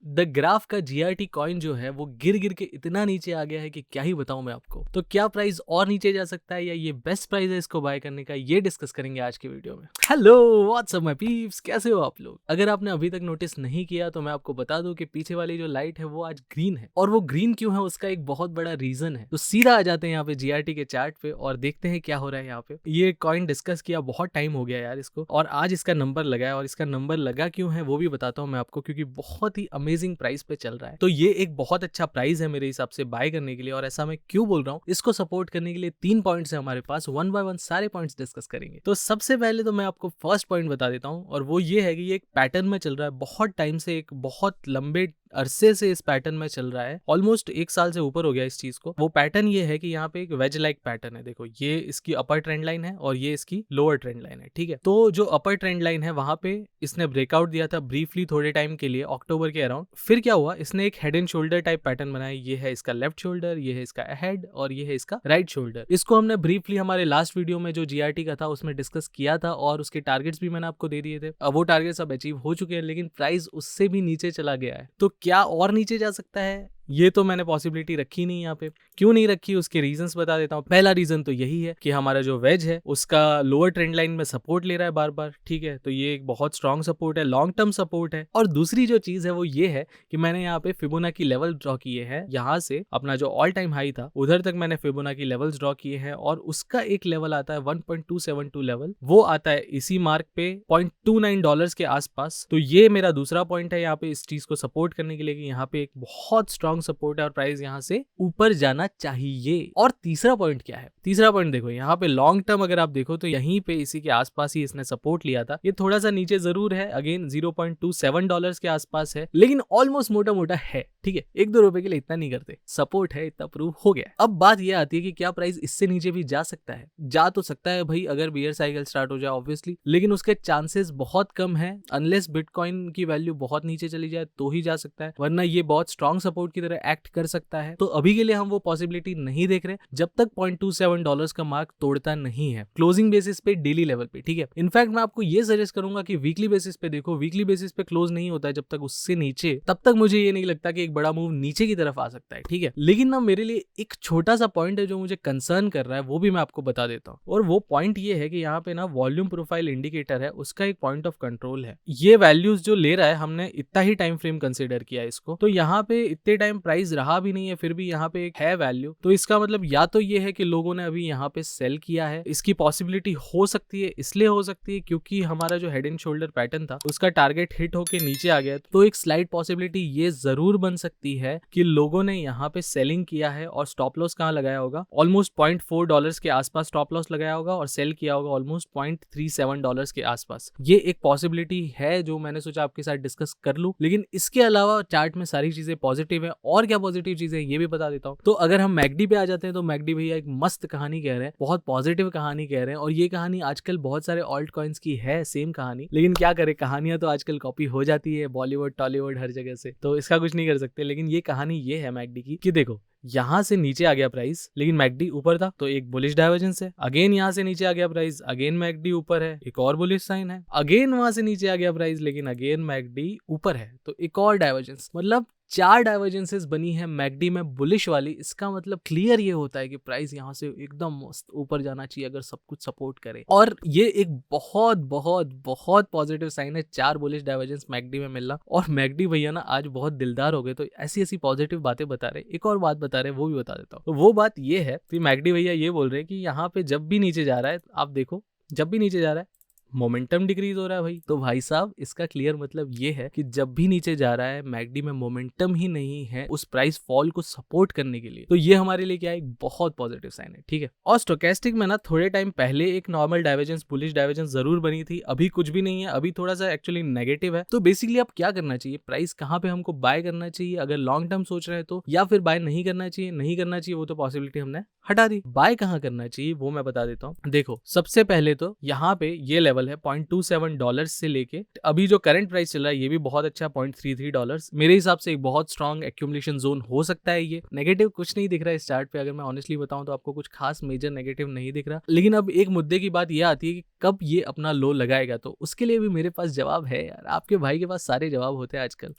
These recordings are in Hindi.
द ग्राफ का जीआरटी कॉइन जो है वो गिर गिर के इतना नीचे आ गया है कि क्या ही बताऊं मैं आपको। तो क्या प्राइस और नीचे जा सकता है या ये बेस्ट प्राइस है इसको बाय करने का, ये डिस्कस करेंगे आज के वीडियो में। हेलो व्हाट्सअप माय पीप्स, कैसे हो आप लोग? अगर आपने अभी तक नोटिस नहीं किया तो मैं आपको बता दूं कि पीछे वाली जो लाइट है वो आज ग्रीन है, और वो ग्रीन क्यों है उसका एक बहुत बड़ा रीजन है। तो सीधा आ जाते हैं यहाँ पे जीआरटी के चार्ट पे और देखते हैं क्या हो रहा है यहाँ पे। ये कॉइन डिस्कस किया बहुत टाइम हो गया यार इसको, और आज इसका नंबर लगा है, और इसका नंबर लगा क्यों है वो भी बताता हूँ मैं आपको, क्योंकि बहुत ही अमेजिंग प्राइस पे चल रहा है। तो ये एक बहुत अच्छा प्राइस है मेरे हिसाब से बाय करने के लिए। और ऐसा मैं क्यों बोल रहा हूँ, इसको सपोर्ट करने के लिए 3 पॉइंट्स है हमारे पास, वन बाय वन सारे पॉइंट्स डिस्कस करेंगे। तो सबसे पहले तो मैं आपको फर्स्ट पॉइंट बता देता हूँ, और वो ये है कि ये एक पैटर्न में चल रहा है बहुत टाइम से, एक बहुत लंबे अरसे से इस पैटर्न में चल रहा है, ऑलमोस्ट 1 साल से ऊपर हो गया इस चीज को। वो पैटर्न ये है कि यहाँ पे एक वेज लाइक पैटर्न है। देखो ये इसकी अपर ट्रेंड लाइन है और ये इसकी लोअर ट्रेंड लाइन है, ठीक है। तो जो अपर ट्रेंड लाइन है वहां पे इसने ब्रेकआउट दिया था ब्रीफली थोड़े टाइम के लिए, अक्टूबर के अराउंड। फिर क्या हुआ, इसने एक head and shoulder type pattern बनाया। ये है इसका लेफ्ट शोल्डर, ये है इसका हेड, और ये है इसका राइट शोल्डर। इसको हमने ब्रीफली हमारे लास्ट वीडियो में जो जीआरटी का था उसमें डिस्कस किया था, और उसके टारगेट्स भी मैंने आपको दे दिए थे। अब वो टारगेट्स अब अचीव हो चुके हैं, लेकिन प्राइस उससे भी नीचे चला गया है। तो क्या और नीचे जा सकता है, ये तो मैंने पॉसिबिलिटी रखी नहीं यहाँ पे। क्यों नहीं रखी उसके रीजंस बता देता हूँ। पहला रीजन तो यही है कि हमारा जो वेज है उसका लोअर ट्रेंड लाइन में सपोर्ट ले रहा है बार बार, ठीक है। तो ये एक बहुत स्ट्रॉन्ग सपोर्ट है, लॉन्ग टर्म सपोर्ट है। और दूसरी जो चीज है वो ये है कि मैंने यहाँ पे फिबोनाची लेवल ड्रॉ किए हैं। यहाँ से अपना जो ऑल टाइम हाई था उधर तक मैंने फिबोनाची लेवल्स ड्रॉ किए हैं, और उसका एक लेवल आता है 1.272 लेवल, वो आता है इसी मार्क पे $0.29 के आसपास। तो ये मेरा दूसरा पॉइंट है यहाँ पे इस चीज को सपोर्ट करने के लिए, कि यहाँ पे एक बहुत स्ट्रॉन्ग सपोर्ट है और प्राइस यहाँ से ऊपर जाना चाहिए। और तीसरा पॉइंट क्या है, तीसरा पॉइंट देखो यहाँ पे लॉन्ग टर्म अगर आप देखो तो यहीं पे इसी के आसपास ही इसने सपोर्ट लिया था। ये थोड़ा सा नीचे जरूर है, अगेन $0.27 के आसपास है, लेकिन ऑलमोस्ट मोटा मोटा है, ठीक है। 1-2 रुपए के लिए इतना नहीं करते, सपोर्ट है, इतना प्रूव हो गया। अब बात ये आती है कि क्या प्राइस इससे नीचे भी जा सकता है। जा तो सकता है भाई, अगर बियर साइकिल स्टार्ट हो जाए ऑब्वियसली, लेकिन उसके चांसेस बहुत कम है। अनलेस बिटकॉइन की वैल्यू बहुत नीचे चली जाए तो ही जा सकता है, वरना ये बहुत स्ट्रॉन्ग सपोर्ट की तरह एक्ट कर सकता है। तो अभी के लिए हम वो पॉसिबिलिटी नहीं देख रहे जब तक $0.27 का मार्क तोड़ता नहीं है क्लोजिंग बेसिस पे, डेली लेवल पे, ठीक है। इनफैक्ट मैं आपको ये सजेस्ट करूंगा कि वीकली बेसिस पे देखो, वीकली बेसिस पे क्लोज नहीं होता है जब तक उससे नीचे, तब तक मुझे ये नहीं लगता कि एक बड़ा मूव नीचे की तरफ आ सकता है, ठीक है। लेकिन ना मेरे लिए एक छोटा सा पॉइंट है जो मुझे कंसर्न कर रहा है, वो भी मैं आपको बता देता हूँ। और वो पॉइंट ये है कि यहाँ पे ना वॉल्यूम प्रोफाइल इंडिकेटर है, उसका एक पॉइंट ऑफ कंट्रोल है। ये वैल्यूज जो ले रहा है, हमने इतना ही टाइम फ्रेम कंसिडर किया इसको, तो यहाँ पे इतने टाइम प्राइस रहा भी नहीं है, फिर भी यहाँ पे एक है वैल्यू। तो इसका मतलब या तो ये है कि लोगों ने अभी यहाँ पे सेल किया है। इसकी पॉसिबिलिटी हो सकती है, इसलिए हो सकती है क्योंकि हमारा जो हेड एंड शोल्डर पैटर्न था उसका टारगेट हिट होके नीचे आ गया। तो एक स्लाइड पॉसिबिलिटी ये जरूर बन सकती है कि लोगों ने यहाँ पे सेलिंग किया है, और स्टॉप लॉस कहाँ लगाया होगा, ऑलमोस्ट $0.4 के आसपास स्टॉप लॉस लगाया होगा, और सेल किया होगा ऑलमोस्ट $0.37 के आसपास। ये एक पॉसिबिलिटी है जो मैंने सोचा आपके साथ डिस्कस कर लूं। लेकिन इसके अलावा चार्ट में सारी चीजें पॉजिटिव है। और क्या पॉजिटिव चीजें ये भी बता देता हूँ। तो अगर हम मैकडी पे आ जाते हैं तो मैकडी भैया एक मस्त कहानी कह रहे हैं, बहुत पॉजिटिव कहानी कह रहे हैं, और ये कहानी आजकल बहुत सारे ऑल्ट कॉइन्स की है, सेम कहानी। लेकिन क्या करे, कहानियां तो आजकल कॉपी हो जाती है बॉलीवुड टॉलीवुड हर जगह से, तो इसका कुछ नहीं कर सकते। लेकिन ये कहानी ये है मैकडी की कि देखो यहाँ से नीचे आ गया प्राइस, लेकिन मैकडी ऊपर था, तो एक बुलिश डाइवर्जेंस है। अगेन यहाँ से नीचे आ गया प्राइस, अगेन मैकडी ऊपर है, एक और बुलिश साइन है। अगेन वहां से नीचे आ गया प्राइस, लेकिन अगेन मैकडी ऊपर है, तो एक और डाइवर्जेंस। मतलब 4 डाइवर्जेंसेस बनी है मैकडी में बुलिश वाली। इसका मतलब क्लियर ये होता है कि प्राइस यहाँ से एकदम मस्त ऊपर जाना चाहिए अगर सब कुछ सपोर्ट करे। और ये एक बहुत बहुत बहुत पॉजिटिव साइन है, 4 बुलिश डाइवर्जेंस मैकडी में मिलना। और मैकडी भैया ना आज बहुत दिलदार हो गए, तो ऐसी ऐसी पॉजिटिव बातें बता रहे। एक और बात बता रहे, वो भी बता देता हूँ। तो वो बात ये है कि मैकडी भैया ये बोल रहे हैं कि यहाँ पे जब भी नीचे जा रहा है, आप देखो जब भी नीचे जा रहा है मोमेंटम डिक्रीज हो रहा है भाई। तो भाई साहब इसका क्लियर मतलब ये है कि जब भी नीचे जा रहा है मैकडी में मोमेंटम ही नहीं है उस प्राइस फॉल को सपोर्ट करने के लिए। तो ये हमारे लिए क्या है, एक बहुत पॉजिटिव साइन है, ठीक है। और स्टोकेस्टिक में ना थोड़े टाइम पहले एक नॉर्मल डाइवर्जेंस बुलिश डाइवर्जेंस जरूर बनी थी, अभी कुछ भी नहीं है, अभी थोड़ा सा एक्चुअली नेगेटिव है। तो बेसिकली अब क्या करना चाहिए, प्राइस कहाँ पे हमको बाय करना चाहिए अगर लॉन्ग टर्म सोच रहे हैं तो, या फिर बाय नहीं करना चाहिए। नहीं करना चाहिए वो तो पॉसिबिलिटी हमने हटा दी। बाय कहाँ करना चाहिए वो मैं बता देता हूँ। देखो सबसे पहले तो यहाँ पे ये लेवल लेवल है $0.27 से लेके अभी जो करंट प्राइस चल रहा है ये भी बहुत अच्छा $0.33। मेरे हिसाब से एक बहुत स्ट्रॉन्ग एक्यूमुलेशन जोन हो सकता है। ये नेगेटिव कुछ नहीं दिख रहा है इस चार्ट पे, अगर मैं ऑनेस्टली बताऊं तो आपको कुछ खास मेजर नेगेटिव नहीं दिख रहा। लेकिन अब एक मुद्दे की बात ये आती है कि कब ये अपना लो लगाएगा, तो उसके लिए भी मेरे पास जवाब है यार। आपके भाई के पास सारे जवाब होते हैं आजकल।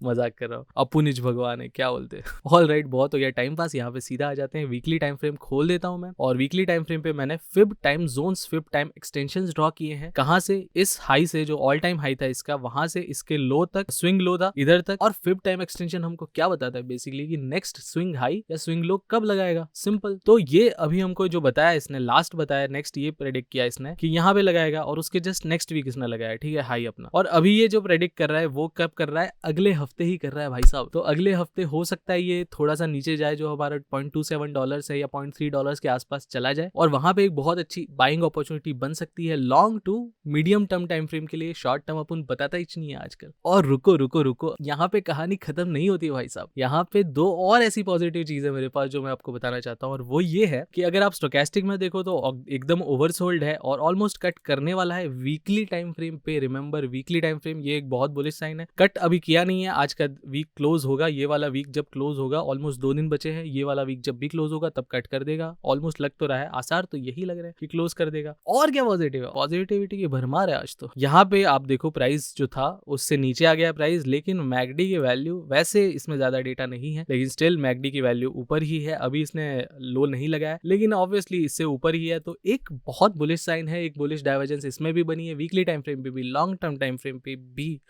मजाक कर रहा हूँ, अपुनिज भगवान है, क्या बोलते हैं। ऑल राइट, बहुत हो गया टाइम पास, यहाँ पे सीधा आ जाते हैं। वीकली टाइम फ्रेम खोल देता हूँ मैं, और वीकली टाइम फ्रेम पे मैंने fib time zones, fib time extensions draw किए हैं। कहाँ से? इस हाई से, जो ऑल टाइम हाई था इसका, वहां से इसके लो तक, स्विंग लो था इधर तक। और फिब टाइम एक्सटेंशन हमको क्या बताता है बेसिकली कि नेक्स्ट स्विंग हाई या स्विंग लो कब लगाएगा। सिंपल। तो ये अभी हमको जो बताया इसने, लास्ट बताया, नेक्स्ट ये प्रेडिक्ट किया इसने कि यहाँ पे लगाएगा, और उसके जस्ट नेक्स्ट वीक इसने लगाया, ठीक है, हाई अपना। और अभी ये जो प्रेडिक्ट कर रहा है वो कब कर रहा है? अगले हफ्ते ही कर रहा है भाई साहब। तो अगले हफ्ते हो सकता है ये थोड़ा सा नीचे जाए, जो हमारा $0.27 है या $0.3 के आसपास चला जाए, और वहां पे एक बहुत अच्छी बाइंग अपॉर्चुनिटी बन सकती है long to medium term time frame के लिए। शॉर्ट टर्म अपन बताता ही नहीं है आजकल। और रुको रुको रुको, यहाँ पे कहानी खत्म नहीं होती है भाई साहब। यहाँ पे दो और ऐसी पॉजिटिव चीजें मेरे पास जो मैं आपको बताना चाहता हूँ, और वो ये है कि अगर आप स्टोकेस्टिक में देखो तो एकदम ओवरसोल्ड है और ऑलमोस्ट कट करने वाला है वीकली टाइम फ्रेम पे। रिमेंबर, वीकली टाइम फ्रेम ये एक बहुत बुलिश साइन है। कट अभी किया नहीं है, आज का वीक क्लोज होगा, ये वाला वीक जब क्लोज होगा, ऑलमोस्ट 2 दिन बचे हैं, ये वाला वीक जब भी क्लोज होगा तब कट कर देगा। ऑलमोस्ट लग तो रहा है, आसार तो यही लग रहा है कि क्लोज कर देगा। और क्या पॉजिटिव है, पॉजिटिविटी की भरमार है आज तो। यहाँ पे आप देखो प्राइस जो था उससे नीचे आ गया प्राइस, लेकिन मैकडी की वैल्यू, वैसे इसमें ज्यादा डेटा नहीं है लेकिन स्टिल मैकडी की वैल्यू ऊपर ही है। अभी इसने लो नहीं लगाया लेकिन ऑब्वियसली इससे ऊपर ही है, तो एक बहुत बुलिश साइन है, एक बुलिश डाइवर्जेंस इसमें भी बनी है, वीकली टाइम फ्रेम पे भी, लॉन्ग टर्म टाइम फ्रेम पे भी।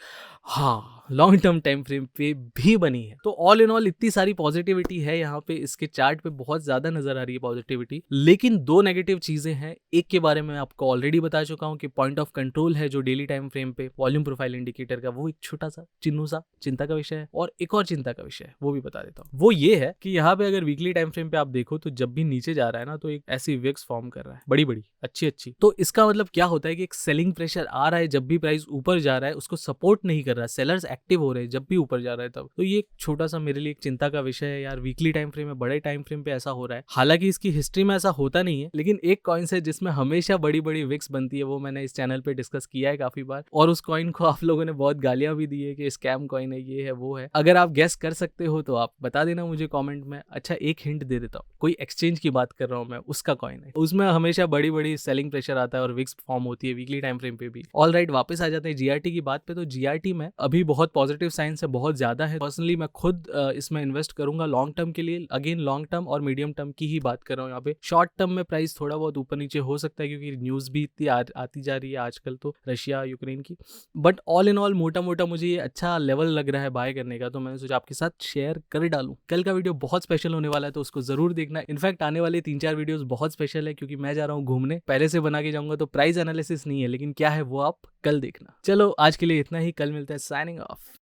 हाँ, लॉन्ग टर्म टाइम फ्रेम पे भी बनी है। तो ऑल इन ऑल इतनी सारी पॉजिटिविटी है यहाँ पे, इसके चार्ट पे बहुत ज्यादा नजर आ रही है पॉजिटिविटी। लेकिन दो नेगेटिव चीजें हैं। एक के बारे में आपको ऑलरेडी बता चुका हूँ कि पॉइंट ऑफ कंट्रोल है जो डेली टाइम फ्रेम पे वॉल्यूम प्रोफाइल इंडिकेटर का, वो एक छोटा सा चिन्नू सा चिंता का विषय है। और एक और चिंता का विषय है, वो भी बता देता हूँ। वो ये है कि यहाँ पे अगर वीकली टाइम फ्रेम पे आप देखो तो जब भी नीचे जा रहा है ना, तो एक ऐसी विक्स फॉर्म कर रहा है, बड़ी बड़ी अच्छी अच्छी। तो इसका मतलब क्या होता है कि एक सेलिंग प्रेशर आ रहा है, जब भी प्राइस ऊपर जा रहा है उसको सपोर्ट नहीं कर रहा है, सेलर्स एक्टिव हो रहे हैं जब भी ऊपर जा रहा है तब। तो ये एक छोटा सा मेरे लिए एक चिंता का विषय है यार, वीकली टाइम फ्रेम में, बड़े टाइम फ्रेम पे ऐसा हो रहा है। हालांकि इसकी हिस्ट्री में ऐसा होता नहीं है, लेकिन एक कॉइन है जिसमें हमेशा बड़ी बड़ी विक्स बनती है, वो मैंने इस चैनल पे डिस्कस किया है काफी बार, और उस कॉइन को आप लोगों ने बहुत गालियां भी दी है कि स्कैम कॉइन है, ये है वो है। अगर आप गेस कर सकते हो तो आप बता देना मुझे कमेंट में। अच्छा, एक हिंट दे देता हूँ, कोई एक्सचेंज की बात कर रहा हूँ मैं, उसका कॉइन है, उसमें हमेशा बड़ी बड़ी सेलिंग प्रेशर आता है और विक्स फॉर्म होती है वीकली टाइम फ्रेम पे भी। ऑल राइट, वापस आ जाते हैं जीआरटी की बात पे। तो जीआरटी में अभी बहुत पॉजिटिव साइंस है, बहुत ज्यादा है। पर्सनली मैं खुद इसमें इन्वेस्ट करूंगा लॉन्ग टर्म के लिए। अगेन लॉन्ग टर्म और मीडियम टर्म की ही बात कर रहा हूँ यहाँ पे। शॉर्ट टर्म में प्राइस थोड़ा बहुत ऊपर नीचे हो सकता है क्योंकि न्यूज भी इतनी आती जा रही है आजकल तो रशिया यूक्रेन की। बट ऑल इन ऑल मोटा मोटा मुझे ये अच्छा लेवल लग रहा है बाय करने का, तो मैंने सोचा आपके साथ शेयर कर डालूं। कल का वीडियो बहुत स्पेशल होने वाला है तो उसको जरूर देखना। इनफैक्ट आने वाले 3-4 वीडियोस बहुत स्पेशल है क्योंकि मैं जा रहा हूँ घूमने, पहले से बना के जाऊंगा, तो प्राइस एनालिसिस नहीं है, लेकिन क्या है वो आप कल देखना। चलो आज के लिए इतना ही, कल मिलता है, साइनिंग ऑफ।